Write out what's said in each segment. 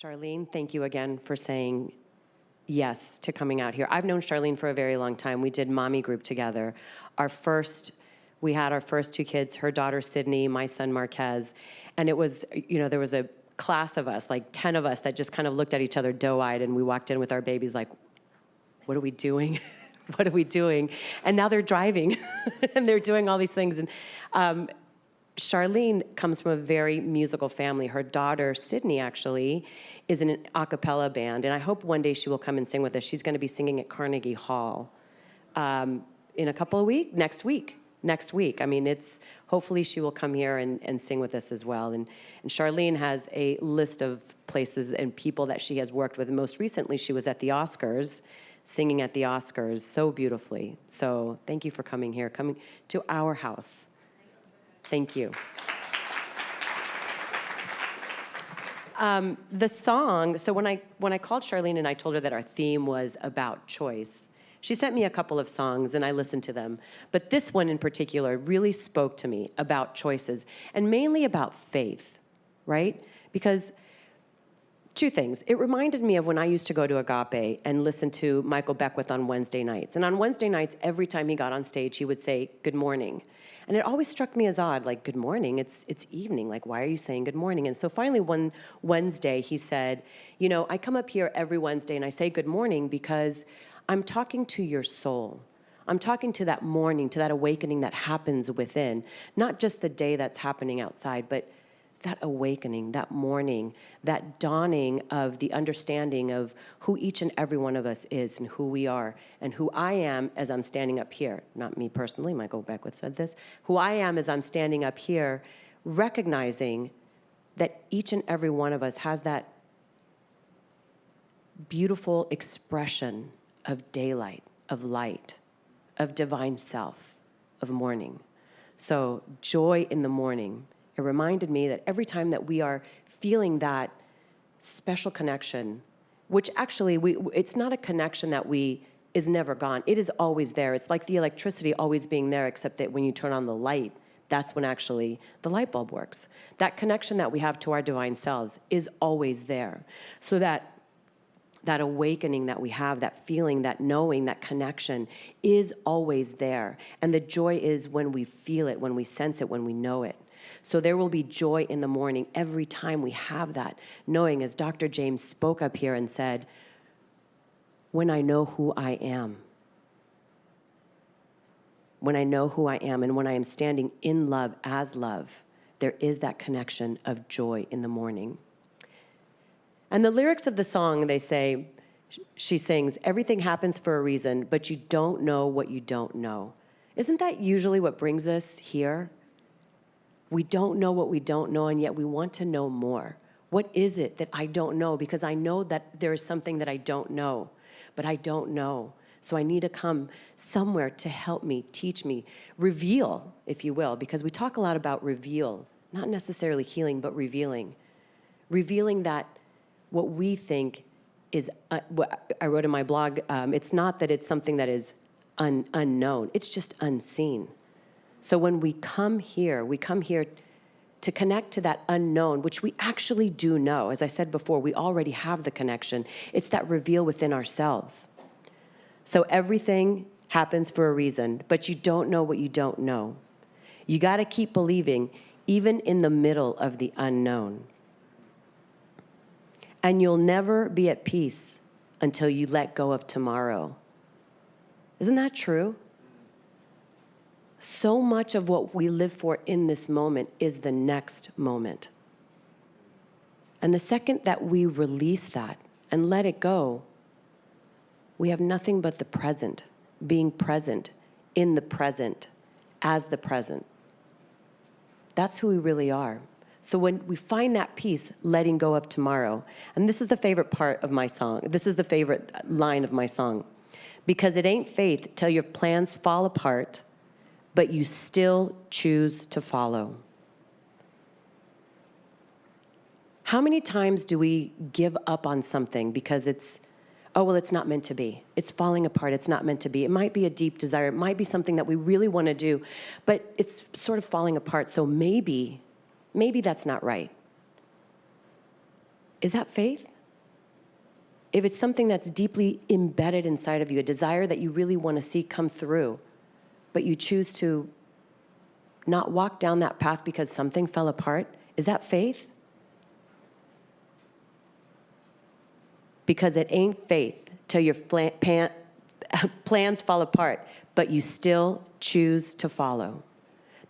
Charlene, thank you again for saying yes to coming out here. I've known Charlene for a very long time. We did mommy group together. We had our first two kids, her daughter Sydney, my son Marquez, and it was, there was a class of us, like 10 of us, that just kind of looked at each other doe-eyed, and we walked in with our babies like, what are we doing? What are we doing? And now they're driving, and they're doing all these things. And Charlene comes from a very musical family. Her daughter, Sydney, actually, is in an a cappella band, and I hope one day she will come and sing with us. She's going to be singing at Carnegie Hall in a couple of weeks, next week. I mean, hopefully she will come here and sing with us as well. And Charlene has a list of places and people that she has worked with. And most recently, she was at the Oscars, singing at the Oscars so beautifully. So thank you for coming here, coming to our house. Thank you. The song, so when I called Charlene and I told her that our theme was about choice, she sent me a couple of songs and I listened to them. But this one in particular really spoke to me about choices and mainly about faith, right? Because two things. It reminded me of when I used to go to Agape and listen to Michael Beckwith on Wednesday nights. And on Wednesday nights, every time he got on stage, he would say, "Good morning." And it always struck me as odd, like, good morning, it's evening. Like, why are you saying good morning? And so finally one Wednesday, he said, I come up here every Wednesday and I say good morning because I'm talking to your soul. I'm talking to that morning, to that awakening that happens within, not just the day that's happening outside, but that awakening, that morning, that dawning of the understanding of who each and every one of us is and who we are and who I am as I'm standing up here. Not me personally, Michael Beckwith said this. Who I am as I'm standing up here, recognizing that each and every one of us has that beautiful expression of daylight, of light, of divine self, of morning. So joy in the morning. It reminded me that every time that we are feeling that special connection, which actually it's not a connection that is never gone. It is always there. It's like the electricity always being there, except that when you turn on the light, that's when actually the light bulb works. That connection that we have to our divine selves is always there. So that awakening that we have, that feeling, that knowing, that connection is always there. And the joy is when we feel it, when we sense it, when we know it. So there will be joy in the morning every time we have that, knowing, as Dr. James spoke up here and said, when I know who I am, when I know who I am, and when I am standing in love as love, there is that connection of joy in the morning. And the lyrics of the song, they say, she sings, everything happens for a reason, but you don't know what you don't know. Isn't that usually what brings us here? We don't know what we don't know, and yet we want to know more. What is it that I don't know? Because I know that there is something that I don't know, but I don't know. So I need to come somewhere to help me, teach me, reveal, if you will, because we talk a lot about reveal, not necessarily healing, but revealing. Revealing that what we think is, what I wrote in my blog, it's not that it's something that is unknown, it's just unseen. So when we come here to connect to that unknown, which we actually do know. As I said before, we already have the connection. It's that reveal within ourselves. So everything happens for a reason, but you don't know what you don't know. You got to keep believing, even in the middle of the unknown. And you'll never be at peace until you let go of tomorrow. Isn't that true? So much of what we live for in this moment is the next moment. And the second that we release that and let it go, we have nothing but the present, being present in the present, as the present. That's who we really are. So when we find that peace, letting go of tomorrow, and this is the favorite part of my song, this is the favorite line of my song, because it ain't faith till your plans fall apart, but you still choose to follow. How many times do we give up on something because it's not meant to be. It's falling apart. It's not meant to be. It might be a deep desire. It might be something that we really want to do, but it's sort of falling apart. So maybe that's not right. is that faith? If it's something that's deeply embedded inside of you, a desire that you really want to see come through, but you choose to not walk down that path because something fell apart, is that faith? Because it ain't faith till your plans fall apart, but you still choose to follow.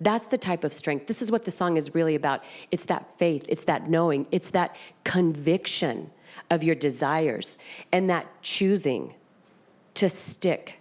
That's the type of strength. This is what the song is really about. It's that faith, it's that knowing, it's that conviction of your desires, and that choosing to stick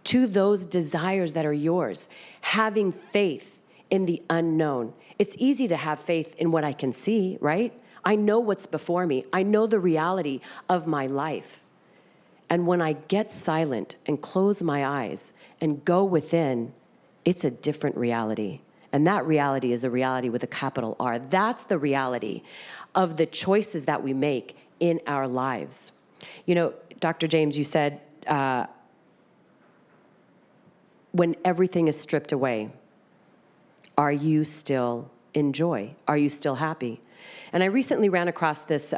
to those desires that are yours, having faith in the unknown. It's easy to have faith in what I can see, right? I know what's before me. I know the reality of my life. And when I get silent and close my eyes and go within, it's a different reality. And that reality is a reality with a capital R. That's the reality of the choices that we make in our lives. You know, Dr. James, you said, when everything is stripped away, are you still in joy? Are you still happy? And I recently ran across this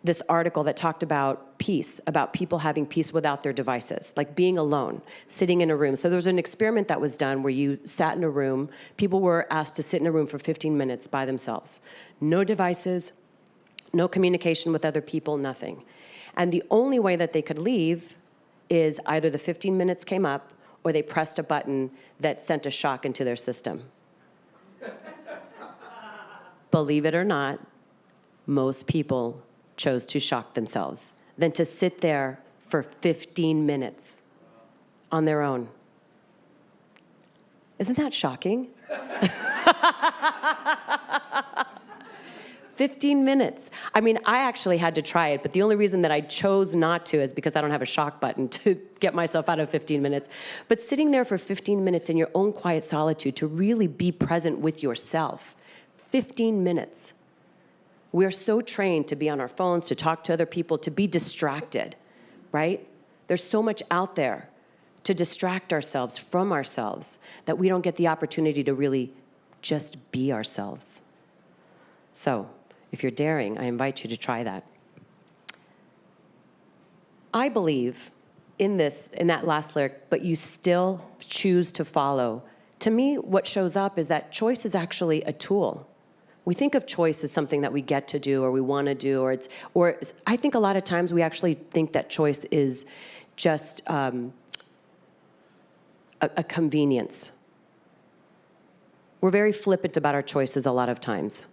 this article that talked about peace, about people having peace without their devices, like being alone, sitting in a room. So there was an experiment that was done where you sat in a room. People were asked to sit in a room for 15 minutes by themselves. No devices, no communication with other people, nothing. And the only way that they could leave is either the 15 minutes came up or they pressed a button that sent a shock into their system. Believe it or not, most people chose to shock themselves than to sit there for 15 minutes on their own. Isn't that shocking? 15 minutes. I mean, I actually had to try it, but the only reason that I chose not to is because I don't have a shock button to get myself out of 15 minutes. But sitting there for 15 minutes in your own quiet solitude to really be present with yourself, 15 minutes. We're so trained to be on our phones, to talk to other people, to be distracted, right? There's so much out there to distract ourselves from ourselves that we don't get the opportunity to really just be ourselves. So, if you're daring, I invite you to try that. I believe in that last lyric, but you still choose to follow. To me, what shows up is that choice is actually a tool. We think of choice as something that we get to do or we want to do, or I think a lot of times we actually think that choice is just a convenience. We're very flippant about our choices a lot of times.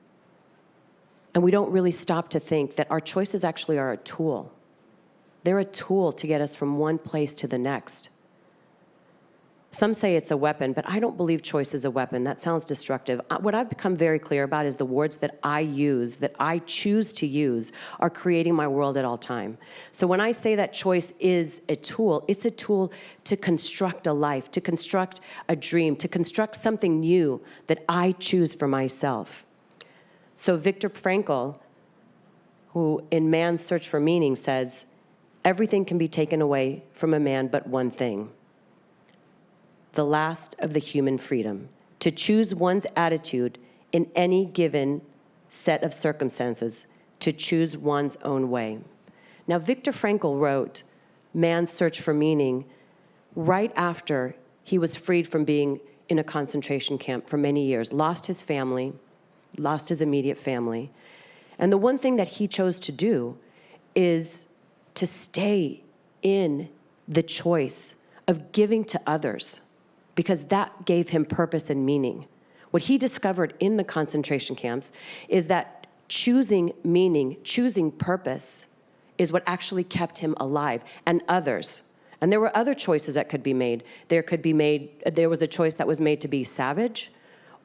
And we don't really stop to think that our choices actually are a tool. They're a tool to get us from one place to the next. Some say it's a weapon, but I don't believe choice is a weapon. That sounds destructive. What I've become very clear about is the words that I use, that I choose to use, are creating my world at all time. So when I say that choice is a tool, it's a tool to construct a life, to construct a dream, to construct something new that I choose for myself. So Viktor Frankl, who in Man's Search for Meaning says, everything can be taken away from a man but one thing. The last of the human freedom, to choose one's attitude in any given set of circumstances, to choose one's own way. Now, Viktor Frankl wrote Man's Search for Meaning right after he was freed from being in a concentration camp for many years, lost his family, lost his immediate family. And the one thing that he chose to do is to stay in the choice of giving to others, because that gave him purpose and meaning. What he discovered in the concentration camps is that choosing meaning, choosing purpose, is what actually kept him alive and others. And there were other choices that could be made. There was a choice that was made to be savage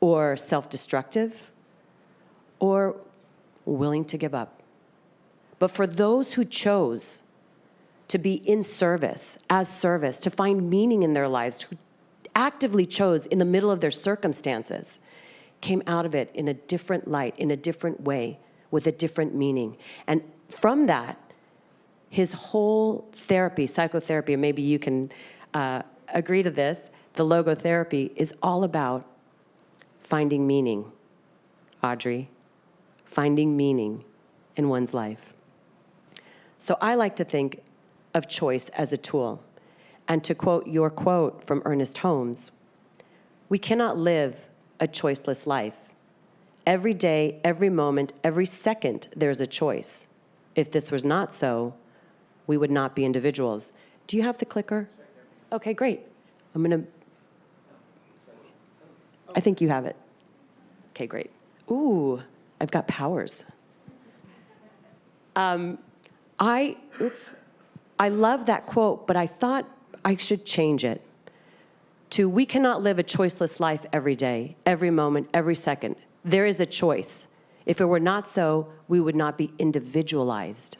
or self-destructive or willing to give up. But for those who chose to be in service, as service, to find meaning in their lives, who actively chose in the middle of their circumstances, came out of it in a different light, in a different way, with a different meaning. And from that, his whole therapy, psychotherapy, and maybe you can agree to this, the logotherapy is all about finding meaning, Audrey. finding meaning in one's life. So I like to think of choice as a tool. And to quote your quote from Ernest Holmes, we cannot live a choiceless life. Every day, every moment, every second, there's a choice. If this was not so, we would not be individuals. Do you have the clicker? Okay, great. I think you have it. Okay, great. Ooh, I've got powers. I love that quote, but I thought I should change it to, we cannot live a choiceless life every day, every moment, every second. There is a choice. If it were not so, we would not be individualized.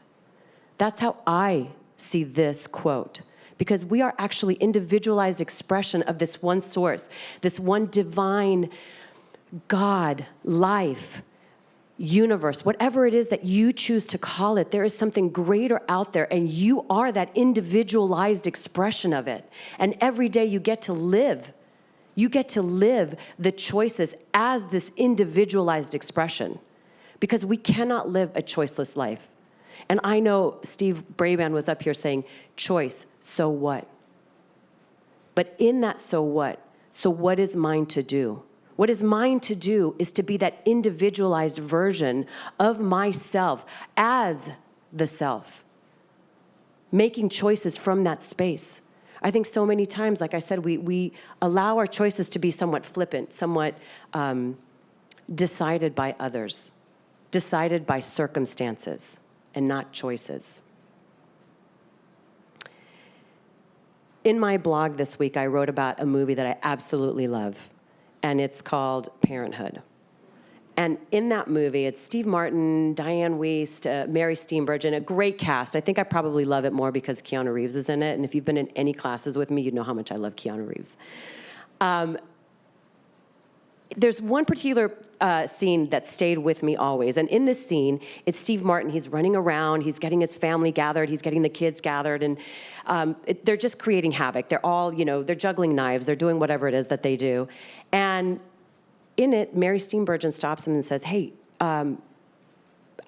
That's how I see this quote, because we are actually individualized expression of this one source, this one divine God, life, universe, whatever it is that you choose to call it. There is something greater out there, and you are that individualized expression of it. And every day you get to live the choices as this individualized expression, because we cannot live a choiceless life. And I know Steve Braband was up here saying, choice, so what? But in that so what is mine to do? What is mine to do is to be that individualized version of myself as the self, making choices from that space. I think so many times, like I said, we allow our choices to be somewhat flippant, somewhat decided by others, decided by circumstances, and not choices. In my blog this week, I wrote about a movie that I absolutely love, and it's called Parenthood. And in that movie, it's Steve Martin, Diane Wiest, Mary Steenburgen, a great cast. I think I probably love it more because Keanu Reeves is in it, and if you've been in any classes with me, you know how much I love Keanu Reeves. There's one particular scene that stayed with me always, and in this scene, it's Steve Martin. He's running around, he's getting his family gathered, he's getting the kids gathered, and they're just creating havoc. They're all, they're juggling knives, they're doing whatever it is that they do. And in it, Mary Steenburgen stops him and says, hey, I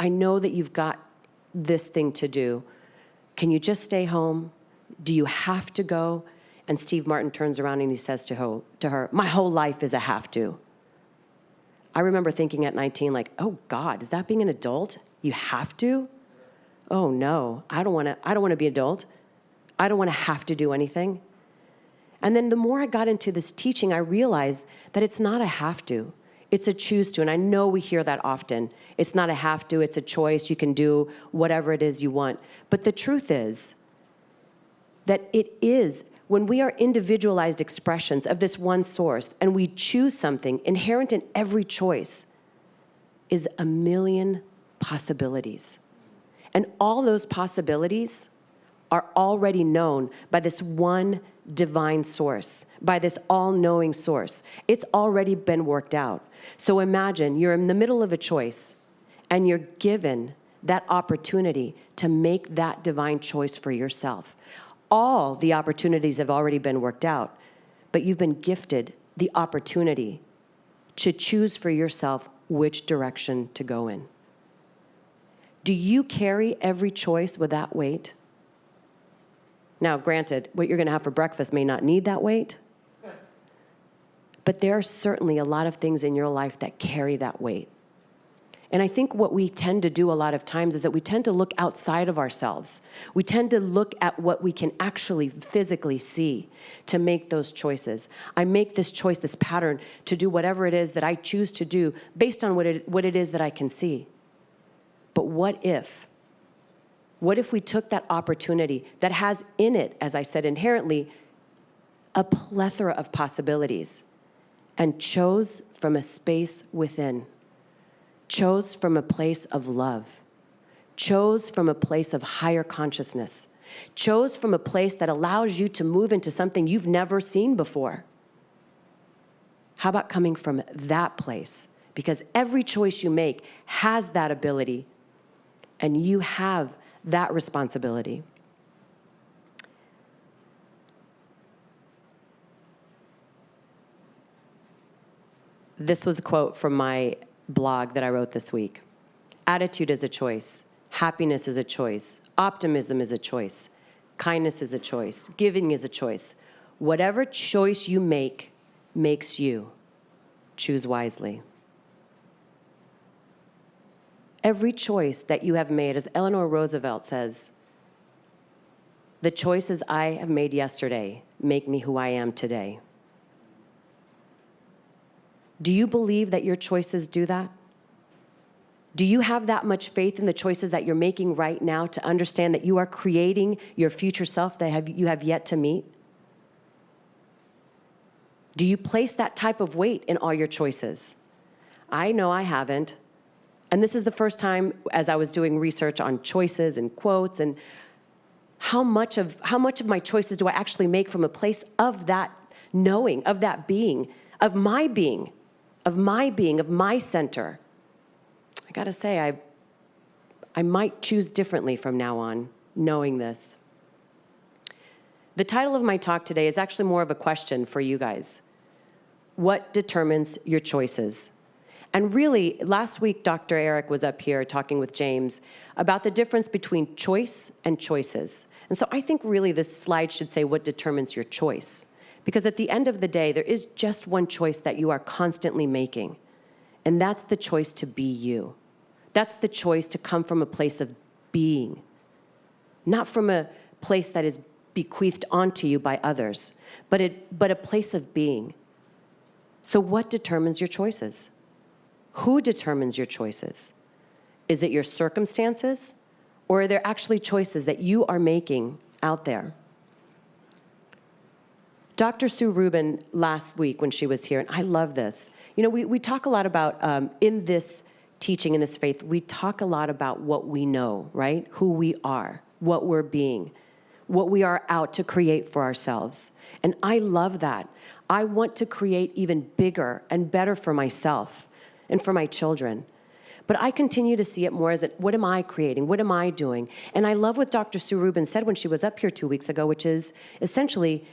know that you've got this thing to do. Can you just stay home? Do you have to go? And Steve Martin turns around and he says to her, my whole life is a have to. I remember thinking at 19, like, oh God, is that being an adult? You have to? Oh no, I don't want to be adult. I don't want to have to do anything. And then the more I got into this teaching, I realized that it's not a have to, it's a choose to. And I know we hear that often. It's not a have to, it's a choice. You can do whatever it is you want. But the truth is that it is, when we are individualized expressions of this one source and we choose something, inherent in every choice is a million possibilities. And all those possibilities are already known by this one divine source, by this all-knowing source. It's already been worked out. So imagine you're in the middle of a choice and you're given that opportunity to make that divine choice for yourself. All the opportunities have already been worked out, but you've been gifted the opportunity to choose for yourself which direction to go in. Do you carry every choice with that weight? Now, granted, what you're going to have for breakfast may not need that weight, but there are certainly a lot of things in your life that carry that weight. And I think what we tend to do a lot of times is that we tend to look outside of ourselves. We tend to look at what we can actually physically see to make those choices. I make this choice, this pattern, to do whatever it is that I choose to do based on what it is that I can see. But what if we took that opportunity that has in it, as I said, inherently, a plethora of possibilities, and chose from a space within? Chose from a place of love, chose from a place of higher consciousness, chose from a place that allows you to move into something you've never seen before. How about coming from that place? Because every choice you make has that ability, and you have that responsibility. This was a quote from my blog that I wrote this week. Attitude is a choice. Happiness is a choice. Optimism is a choice. Kindness is a choice. Giving is a choice. Whatever choice you make makes you. Choose wisely. Every choice that you have made, as Eleanor Roosevelt says, the choices I have made yesterday make me who I am today. Do you believe that your choices do that? Do you have that much faith in the choices that you're making right now to understand that you are creating your future self that you have yet to meet? Do you place that type of weight in all your choices? I know I haven't. And this is the first time as I was doing research on choices and quotes and how much of my choices do I actually make from a place of that knowing, of that being, of my center. I gotta say, I might choose differently from now on, knowing this. The title of my talk today is actually more of a question for you guys. What determines your choices? And really, last week, Dr. Eric was up here talking with James about the difference between choice and choices. And so I think really this slide should say what determines your choice. Because at the end of the day, there is just one choice that you are constantly making. And that's the choice to be you. That's the choice to come from a place of being, not from a place that is bequeathed onto you by others, but a place of being. So what determines your choices? Who determines your choices? Is it your circumstances, or are there actually choices that you are making out there? Dr. Sue Rubin last week when she was here, and I love this. You know, we talk a lot about, in this teaching, in this faith, we talk a lot about what we know, right? Who we are, what we're being, what we are out to create for ourselves. And I love that. I want to create even bigger and better for myself and for my children. But I continue to see it more as, what am I creating? What am I doing? And I love what Dr. Sue Rubin said when she was up here 2 weeks ago, which is essentially,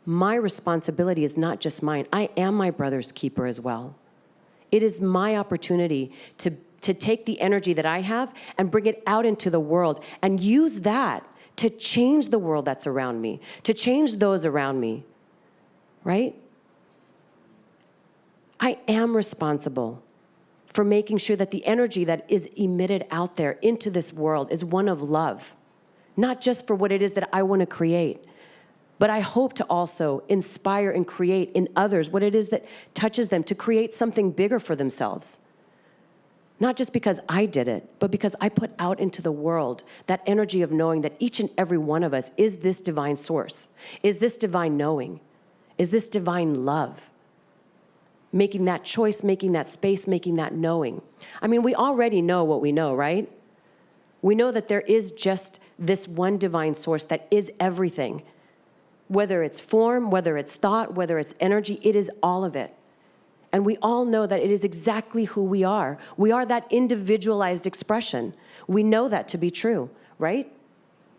my responsibility is not just mine. I am my brother's keeper as well. It is my opportunity to take the energy that I have and bring it out into the world and use that to change the world that's around me, to change those around me, right? I am responsible for making sure that the energy that is emitted out there into this world is one of love, not just for what it is that I want to create, but I hope to also inspire and create in others what it is that touches them to create something bigger for themselves. Not just because I did it, but because I put out into the world that energy of knowing that each and every one of us is this divine source, is this divine knowing, is this divine love. Making that choice, making that space, making that knowing. I mean, we already know what we know, right? We know that there is just this one divine source that is everything. Whether it's form, whether it's thought, whether it's energy, it is all of it. And we all know that it is exactly who we are. We are that individualized expression. We know that to be true, right?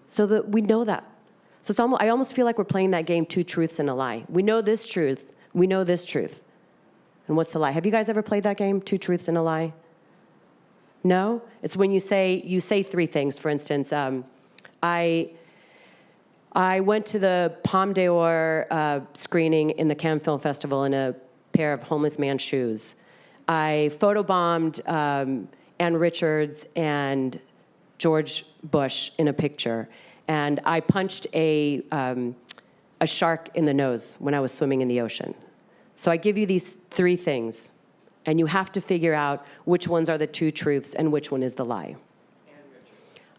So that we know that. So I almost feel like we're playing that game, two truths and a lie. We know this truth. We know this truth. And what's the lie? Have you guys ever played that game, two truths and a lie? No? It's when you say three things. For instance, I went to the Palme d'Or screening in the Cannes Film Festival in a pair of homeless man shoes. I photobombed Ann Richards and George Bush in a picture. And I punched a shark in the nose when I was swimming in the ocean. So I give you these three things, and you have to figure out which ones are the two truths and which one is the lie.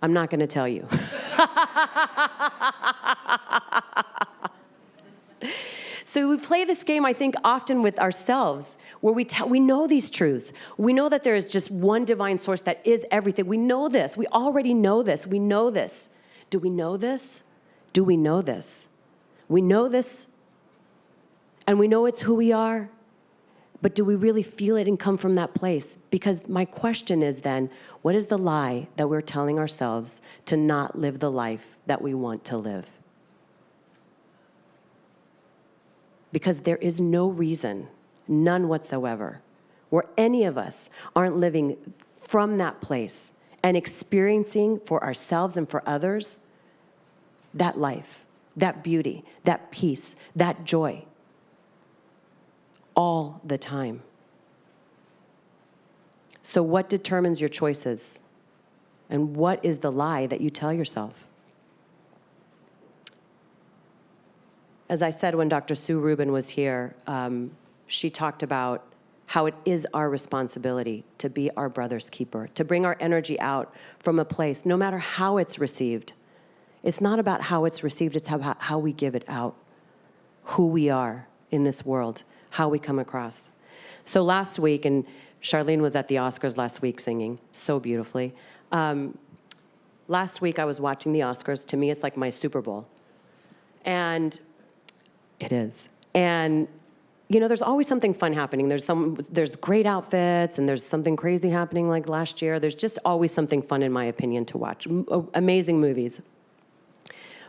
I'm not going to tell you. So we play this game, I think, often with ourselves, where we know these truths. We know that there is just one divine source that is everything. We know this. We already know this. We know this. Do we know this? Do we know this? We know this, and we know it's who we are, but do we really feel it and come from that place? Because my question is then, what is the lie that we're telling ourselves to not live the life that we want to live? Because there is no reason, none whatsoever, where any of us aren't living from that place and experiencing for ourselves and for others that life, that beauty, that peace, that joy, all the time. So what determines your choices? And what is the lie that you tell yourself? As I said when Dr. Sue Rubin was here, she talked about how it is our responsibility to be our brother's keeper, to bring our energy out from a place, no matter how it's received. It's not about how it's received, it's how we give it out, who we are in this world, how we come across. So last week, and Charlene was at the Oscars last week singing so beautifully. Last week I was watching the Oscars. To me, it's like my Super Bowl. And it is. And you know, there's always something fun happening. There's great outfits, and there's something crazy happening like last year. There's just always something fun, in my opinion, to watch. Amazing movies.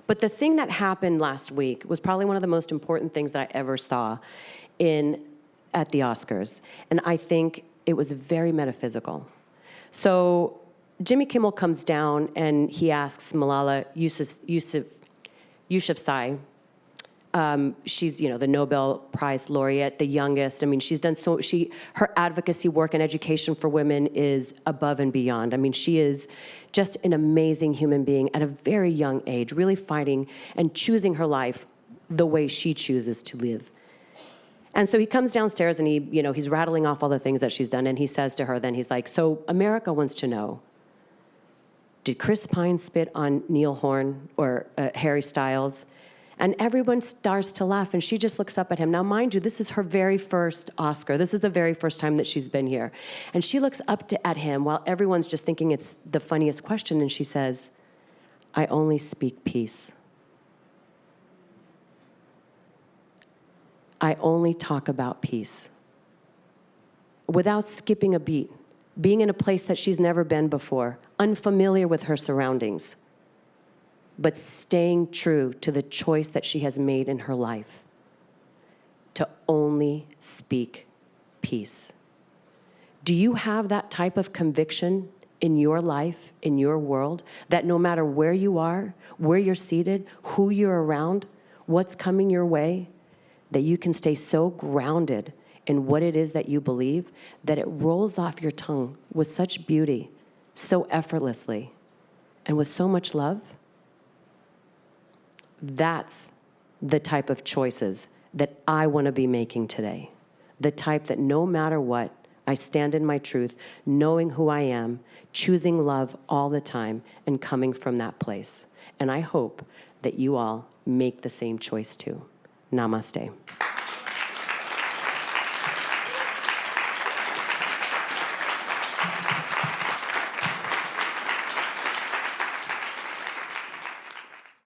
But the thing that happened last week was probably one of the most important things that I ever saw at the Oscars. And I think it was very metaphysical. So Jimmy Kimmel comes down and he asks Malala Yousafzai, she's, you know, the Nobel Prize laureate, the youngest. I mean, she's done her advocacy work and education for women is above and beyond. I mean, she is just an amazing human being at a very young age, really fighting and choosing her life the way she chooses to live. And so he comes downstairs and he's rattling off all the things that she's done, and he says to her, then he's like, so America wants to know, did Chris Pine spit on Neil Horn or Harry Styles? And everyone starts to laugh, and she just looks up at him. Now, mind you, this is her very first Oscar. This is the very first time that she's been here. And she looks up at him while everyone's just thinking it's the funniest question, and she says, I only speak peace. I only talk about peace. Without skipping a beat, being in a place that she's never been before, unfamiliar with her surroundings, but staying true to the choice that she has made in her life to only speak peace. Do you have that type of conviction in your life, in your world, that no matter where you are, where you're seated, who you're around, what's coming your way, that you can stay so grounded in what it is that you believe that it rolls off your tongue with such beauty, so effortlessly, and with so much love? That's the type of choices that I want to be making today. The type that no matter what, I stand in my truth, knowing who I am, choosing love all the time, and coming from that place. And I hope that you all make the same choice too. Namaste.